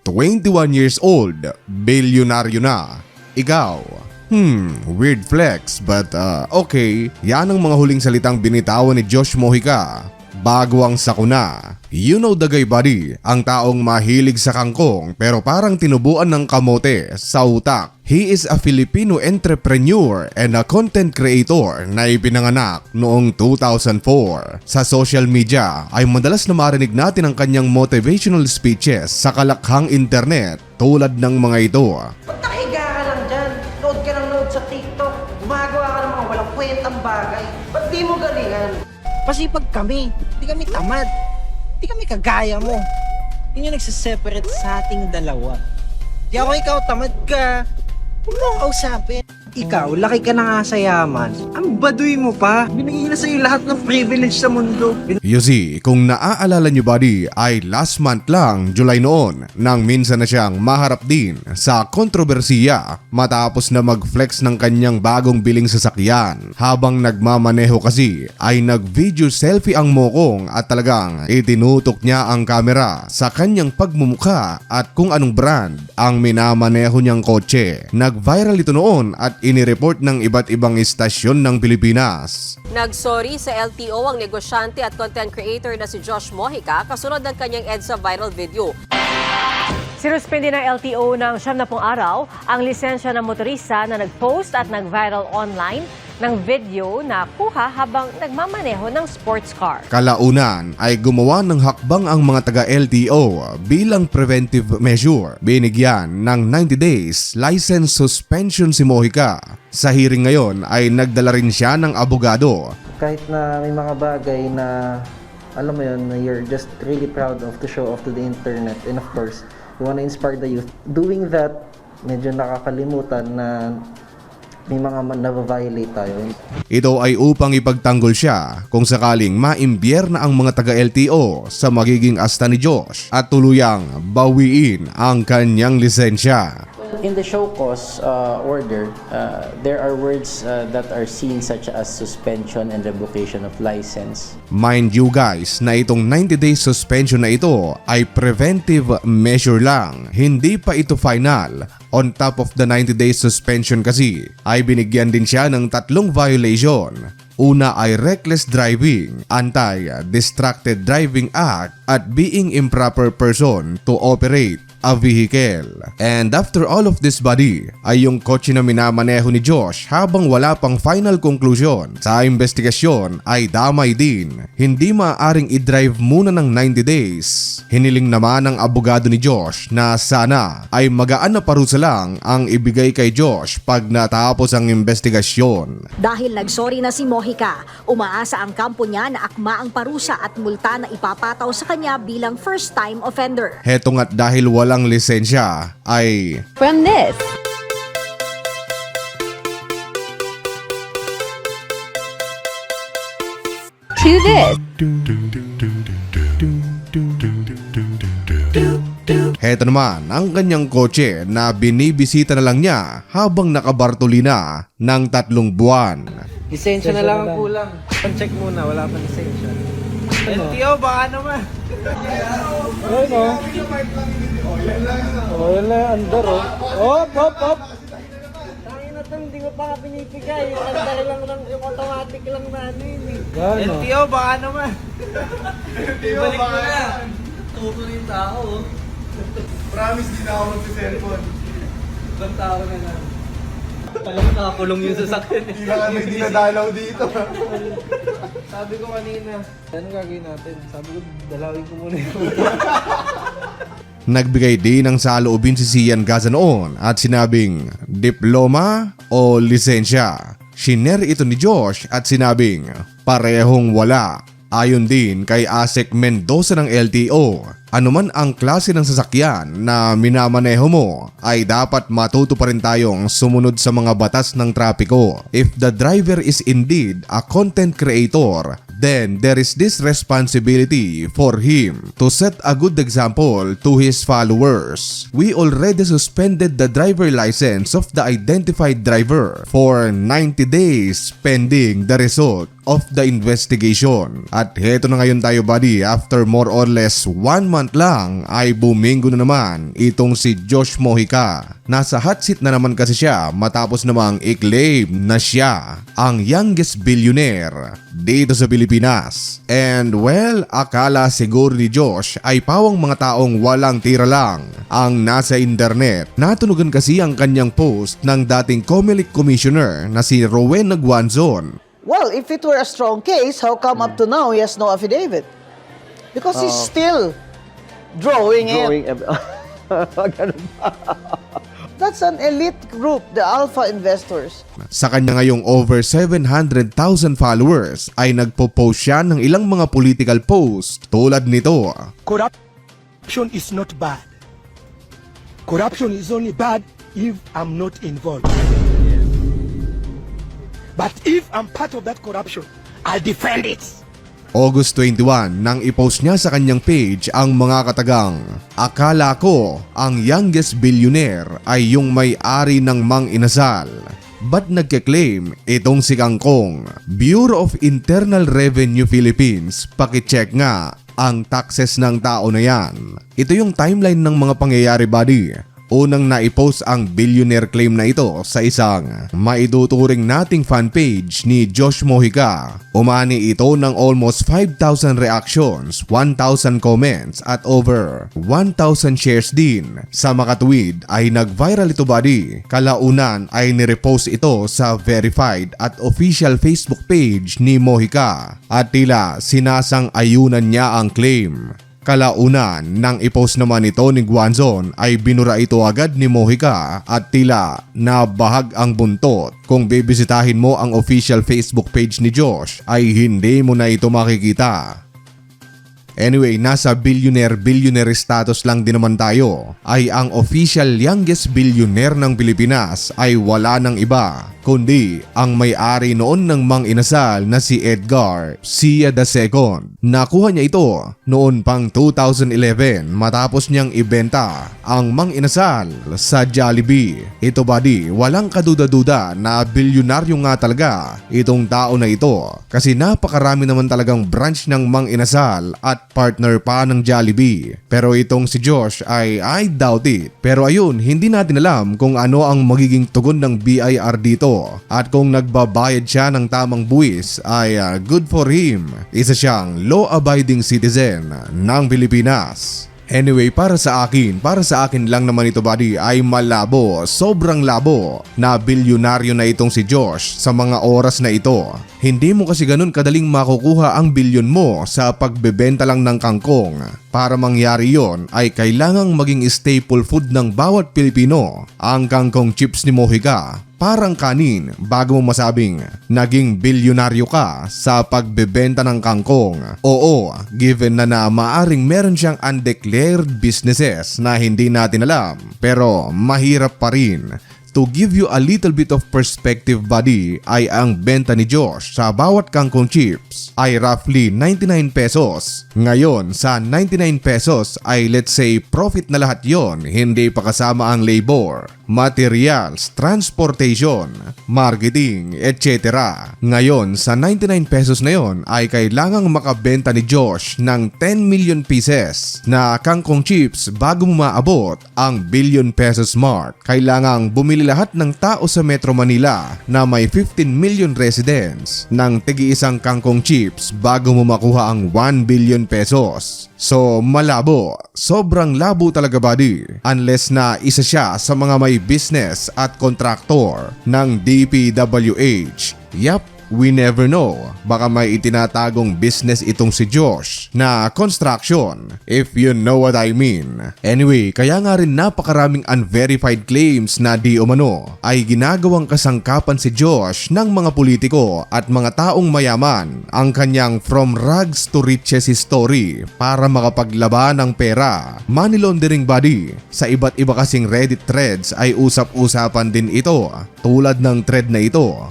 21 years old, bilyonaryo na. Ikaw? Weird flex but okay. Yan ang mga huling salitang binitawan ni Josh Mojica bago ang sakuna. You know the guy buddy, ang taong mahilig sa kangkong pero parang tinubuan ng kamote sa utak. He is a Filipino entrepreneur and a content creator na ipinanganak noong 2004. Sa social media ay madalas na marinig natin ang kanyang motivational speeches sa kalakhang internet tulad ng mga ito. Pagkahiga ka lang dyan, load ka ng load sa TikTok, gumagawa ka ng mga walang kwentang bagay. Ba't di mo galingan? Pasipag kami, di kami tamad, di kami kagaya mo. Yun yung nagsiseparate sa ating dalawa. Di ako ikaw tamad ka, huwag mo akong kausapin. Ikaw, laki ka na nga sa yaman. Ang baduy mo pa. Binigay na sa'yo lahat ng privilege sa mundo. You see, kung naaalala nyo buddy, ay last month lang, July noon, nang minsan na siyang maharap din sa kontrobersiya matapos na mag-flex ng kanyang bagong biling sasakyan. Habang nagmamaneho kasi, ay nag-video selfie ang mokong at talagang itinutok niya ang kamera sa kanyang pagmumukha at kung anong brand ang minamaneho niyang kotse. Nag-viral ito noon at inireport ng iba't ibang istasyon ng Pilipinas. Nagsorry sa LTO ang negosyante at content creator na si Josh Mojica kasunod ng kanyang EDSA viral video. Sinuspindi ng LTO ng 70 araw ang lisensya ng motorista na nag-post at nag-viral online ng video na kuha habang nagmamaneho ng sports car. Kalaunan ay gumawa ng hakbang ang mga taga-LTO bilang preventive measure. Binigyan ng 90 days license suspension si Mojica. Sa hearing ngayon ay nagdala rin siya ng abogado. Kahit na may mga bagay na alam mo yun, na you're just really proud of to show off to the internet, and of course, you wanna inspire the youth. Doing that, medyo nakakalimutan na may mga na-violate tayo. Ito ay upang ipagtanggol siya kung sakaling maimbyer na ang mga taga-LTO sa magiging asta ni Josh at tuluyang bawiin ang kanyang lisensya. In the show cause order, there are words that are seen such as suspension and revocation of license. Mind you guys na itong 90 days suspension na ito ay preventive measure lang, hindi pa ito final. On top of the 90 days suspension kasi ay binigyan din siya ng 3 violation. Una ay reckless driving, anti-distracted driving act at being improper person to operate a vehicle. And after all of this buddy, ay yung kotse na minamaneho ni Josh habang wala pang final conclusion sa investigasyon ay damay din. Hindi maaaring i-drive muna ng 90 days. Hiniling naman ng abogado ni Josh na sana ay magaan na parusa lang ang ibigay kay Josh pag natapos ang investigasyon. Dahil nagsorry na si Mojica, umaasa ang kampo niya na akma ang parusa at multa na ipapataw sa kanya bilang first-time offender. Heto nga't dahil walang lisensya ay From this, to this. heto naman ang kanyang kotse na binibisita na lang niya habang nakabartolina ng 3 buwan. Lisensya na lang ang kulang. Pan-check muna, wala pa lisensya. LTO, baka naman. Ano? Oh, yun na, under oh. Hop! Tangin na ito, hindi ko pa ka pinipigay. Yung dahil lang yung automatic lang na ano yun eh. Gano? LTO, baka naman. LTO, baka na. Tuto na yung tao oh. Promise din ako mag-cellphone. Ibang tao na lang. Alam mo, nakakulong yung sasakyan eh. Hindi na kami dinadalaw dito. Sabi ko kanina, ano gagawin natin? Sabi ko, dalawin ko muna yung Nagbigay din ng saloobin si Sian Gaza noon at sinabing diploma o lisensya. Shinare ito ni Josh at sinabing parehong wala. Ayon din kay Asek Mendoza ng LTO, anuman ang klase ng sasakyan na minamaneho mo ay dapat matuto pa rin tayong sumunod sa mga batas ng trapiko. If the driver is indeed a content creator, then there is this responsibility for him to set a good example to his followers. We already suspended the driver license of the identified driver for 90 days pending the result of the investigation. At heto na ngayon tayo buddy, after more or less 1 month lang ay buminggo na naman itong si Josh Mojica. Nasa hot seat na naman kasi siya matapos namang i-claim na siya ang youngest billionaire dito sa Pilipinas. And well, akala siguro ni Josh ay pawang mga taong walang tira lang ang nasa internet. Natunugan kasi ang kanyang post ng dating COMELEC Commissioner na si Rowena Guanzon. Well, if it were a strong case, how come up to now he has no affidavit? Because he's still drawing it. That's an elite group, the alpha investors. Sa kanya ngayong over 700,000 followers ay nagpo-post siya ng ilang mga political post tulad nito. Corruption is not bad. Corruption is only bad if I'm not involved. But if I'm part of that corruption, I'll defend it. August 21 nang i-post niya sa kanyang page ang mga katagang, akala ko ang youngest billionaire ay yung may-ari ng Mang Inasal. But nagke-claim itong si Kangkong. Bureau of Internal Revenue Philippines, pakicheck nga ang taxes ng tao na yan. Ito yung timeline ng mga pangyayari buddy. Unang na-post ang billionaire claim na ito sa isang maituturing nating fan page ni Josh Mojica. Umani ito ng almost 5,000 reactions, 1,000 comments at over 1,000 shares din. Sa makatwid ay nag-viral ito buddy. Kalaunan ay nirepost ito sa verified at official Facebook page ni Mojica at tila sinasang-ayunan niya ang claim. Kalaunan nang i-post naman ito ni Guanzon ay binura ito agad ni Mojica at tila nabahag ang buntot. Kung bibisitahin mo ang official Facebook page ni Josh ay hindi mo na ito makikita. Anyway, nasa billionaire status lang din naman tayo. Ay ang official youngest billionaire ng Pilipinas ay wala ng iba kundi ang may-ari noon ng Mang Inasal na si Edgar Sia II. Nakuha niya ito noon pang 2011 matapos niyang ibenta ang Mang Inasal sa Jollibee. Ito buddy, walang kaduda-duda na bilyonaryo nga talaga itong tao na ito kasi napakarami naman talagang branch ng Mang Inasal at partner pa ng Jollibee. Pero itong si Josh ay I doubt it. Pero ayun, hindi natin alam kung ano ang magiging tugon ng BIR dito. At kung nagbabayad siya ng tamang buwis ay good for him. Isa siyang law-abiding citizen ng Pilipinas. Anyway, para sa akin lang naman ito buddy ay malabo, sobrang labo na bilyonaryo na itong si Josh sa mga oras na ito. Hindi mo kasi ganun kadaling makukuha ang bilyon mo sa pagbebenta lang ng kangkong. Para mangyari yon ay kailangang maging staple food ng bawat Pilipino ang kangkong chips ni Mojica. Parang kanin bago mo masabing naging bilyonaryo ka sa pagbebenta ng kangkong. Oo, given na maaring meron siyang undeclared businesses na hindi natin alam. Pero mahirap pa rin. To give you a little bit of perspective buddy ay ang benta ni Josh sa bawat kangkong chips ay roughly 99 pesos. Ngayon sa 99 pesos ay let's say profit na lahat yon, hindi pa kasama ang labor, materials, transportation, marketing, etc. Ngayon sa 99 pesos na yon ay kailangang makabenta ni Josh ng 10 million pieces na kangkong chips bago mo maabot ang billion pesos mark. Kailangang bumili lahat ng tao sa Metro Manila na may 15 million residents ng tigi-isang kangkong chips bago mo makuha ang 1 billion pesos. So malabo, sobrang labo talaga buddy unless na isa siya sa mga may business at kontraktor ng DPWH. Yup, we never know. Baka may itinatagong business itong si Josh na construction, if you know what I mean. Anyway, kaya nga rin napakaraming unverified claims na di umano ay ginagawang kasangkapan si Josh ng mga politiko at mga taong mayaman ang kanyang from rags to riches story para makapaglaban ng pera. Money laundering body. Sa iba't iba kasing Reddit threads ay usap-usapan din ito tulad ng thread na ito.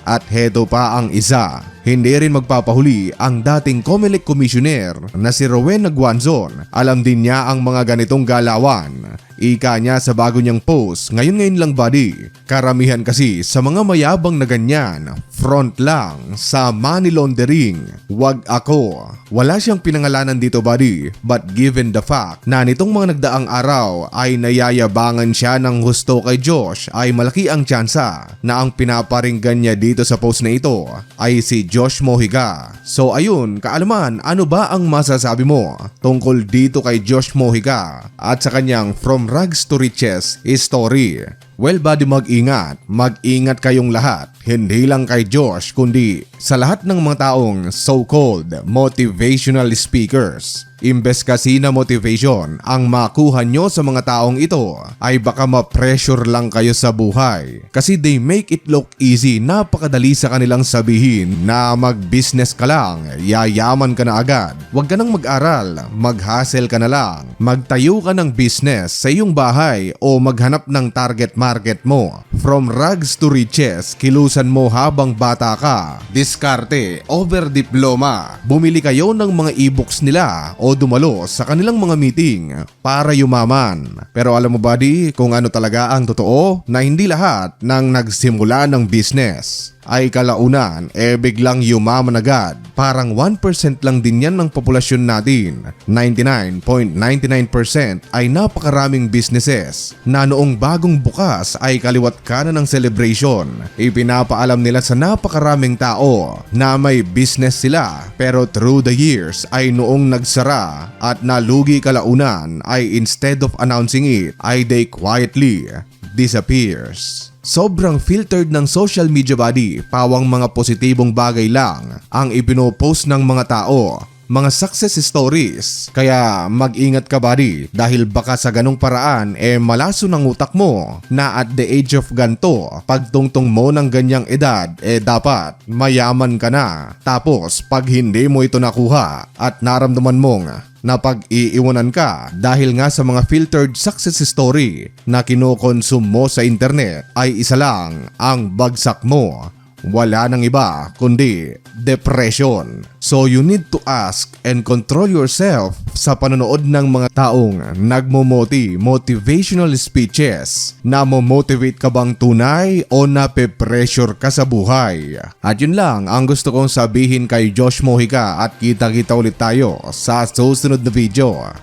At heto pa ang isa, hindi rin magpapahuli ang dating COMELEC Commissioner na si Rowena Guanzon. Alam din niya ang mga ganitong galawan. Ika niya sa bago niyang post, ngayon lang buddy. Karamihan kasi sa mga mayabang na ganyan, front lang sa money laundering. Wag ako. Wala siyang pinangalanan dito buddy, but given the fact na nitong mga nagdaang araw ay nayayabangan siya ng husto kay Josh, ay malaki ang tsansa na ang pinaparinggan niya dito sa post na ito ay si Josh Mojica. So ayun, kaalaman, ano ba ang masasabi mo tungkol dito kay Josh Mojica at sa kanyang From Rags to Riches story? Well buddy, mag-ingat kayong lahat, hindi lang kay Josh kundi sa lahat ng mga taong so-called motivational speakers. Imbes kasi na motivation ang makuha nyo sa mga taong ito, ay baka ma-pressure lang kayo sa buhay. Kasi they make it look easy, napakadali sa kanilang sabihin na mag-business ka lang, yayaman ka na agad. Huwag ka nang mag-aral, mag-hustle ka na lang, magtayo ka ng business sa iyong bahay o maghanap ng target market mo. From rags to riches, kilusan mo habang bata ka. Diskarte over diploma. Bumili kayo ng mga e-books nila o dumalo sa kanilang mga meeting para yumaman. Pero alam mo buddy kung ano talaga ang totoo? Na hindi lahat ng nagsimula ng business ay kalaunan biglang yumaman agad. Parang 1% lang din yan ng populasyon natin. 99.99% ay napakaraming businesses na noong bagong bukas ay kaliwat kanan ng celebration. Ipinapaalam nila sa napakaraming tao na may business sila, pero through the years ay noong nagsara at nalugi kalaunan ay instead of announcing it ay they quietly disappears. Sobrang filtered ng social media buddy, pawang mga positibong bagay lang ang ipinopost ng mga tao, mga success stories. Kaya mag-ingat ka buddy dahil baka sa ganong paraan malaso ng utak mo na at the age of ganto, pagtungtong mo ng ganyang edad dapat mayaman ka na. Tapos pag hindi mo ito nakuha at naramdaman mong na pag-iiwanan ka dahil nga sa mga filtered success story na kinokonsume mo sa internet, ay isa lang ang bagsak mo. Wala nang iba kundi depression. So you need to ask and control yourself sa panonood ng mga taong motivational speeches. Na motivate ka bang tunay o nape-pressure ka sa buhay? At yun lang ang gusto kong sabihin kay Josh Mojica at kita-kita ulit tayo sa susunod na video.